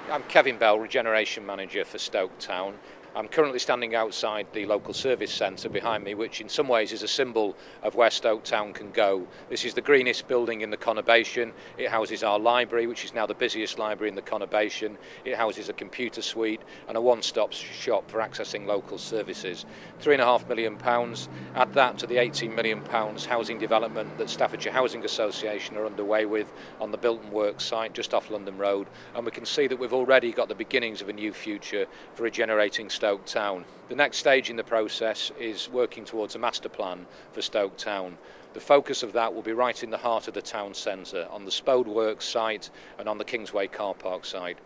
I'm Kevin Bell, Regeneration Manager for Stoke Town. I'm currently standing outside the local service centre behind me, which in some ways is a symbol of where Stoke Town can go. This is the greenest building in the conurbation. It houses our library, which is now the busiest library in the conurbation. It houses a computer suite and a one-stop shop for accessing local services. £3.5 million. Add that to the £18 million housing development that Staffordshire Housing Association are underway with on the Bilton Works site just off London Road, and we can see that we've already got the beginnings of a new future for regenerating Stoke Town. The next stage in the process is working towards a master plan for Stoke Town. The focus of that will be right in the heart of the town centre, on the Spode Works site and on the Kingsway car park site.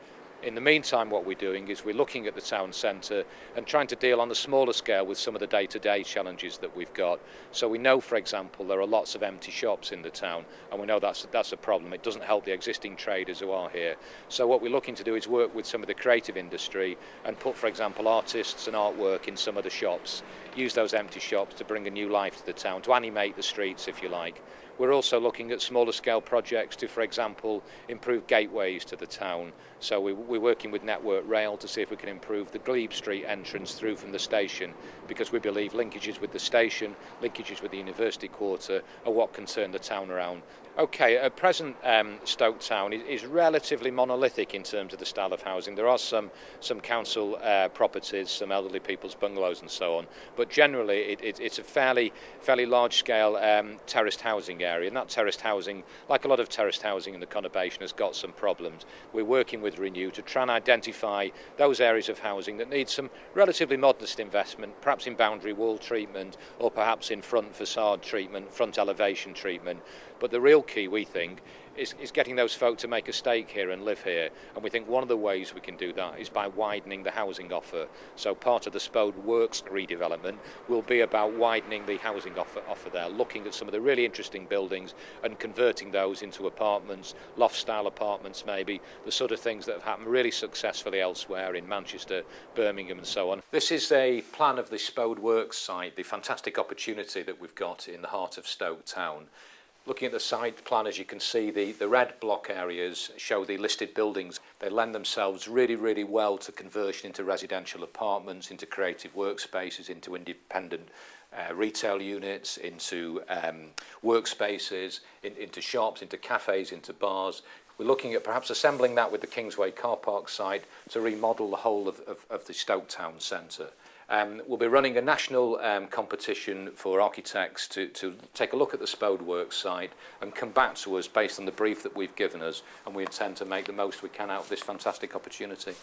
In the meantime, what we're doing is we're looking at the town centre and trying to deal on a smaller scale with some of the day-to-day challenges that we've got. So we know, for example, there are lots of empty shops in the town, and we know that's a problem. It doesn't help the existing traders who are here. So what we're looking to do is work with some of the creative industry and put, for example, artists and artwork in some of the shops. Use those empty shops to bring a new life to the town, to animate the streets, if you like. We're also looking at smaller scale projects to, for example, improve gateways to the town. So we're working with Network Rail to see if we can improve the Glebe Street entrance through from the station, because we believe linkages with the station, linkages with the University Quarter are what can turn the town around. Okay, at present Stoke Town is relatively monolithic in terms of the style of housing. There are some council properties, some elderly people's bungalows and so on, but generally it's a fairly large scale terraced housing area, and that terraced housing, like a lot of terraced housing in the conurbation, has got some problems. We're working with Renew to try and identify those areas of housing that need some relatively modest investment, perhaps in boundary wall treatment or perhaps in front facade treatment, front elevation treatment. But the real key, we think, is getting those folk to make a stake here and live here. And we think one of the ways we can do that is by widening the housing offer. So part of the Spode Works redevelopment will be about widening the housing offer there, looking at some of the really interesting buildings and converting those into apartments, loft-style apartments maybe, the sort of things that have happened really successfully elsewhere in Manchester, Birmingham and so on. This is a plan of the Spode Works site, the fantastic opportunity that we've got in the heart of Stoke Town. Looking at the site plan, as you can see, the red block areas show the listed buildings. They lend themselves really well to conversion into residential apartments, into creative workspaces, into independent retail units, into workspaces, into shops, into cafes, into bars. We're looking at perhaps assembling that with the Kingsway car park site to remodel the whole of the Stoke Town centre. We'll be running a national competition for architects to take a look at the Spode Works site and come back to us based on the brief that we've given us, and we intend to make the most we can out of this fantastic opportunity.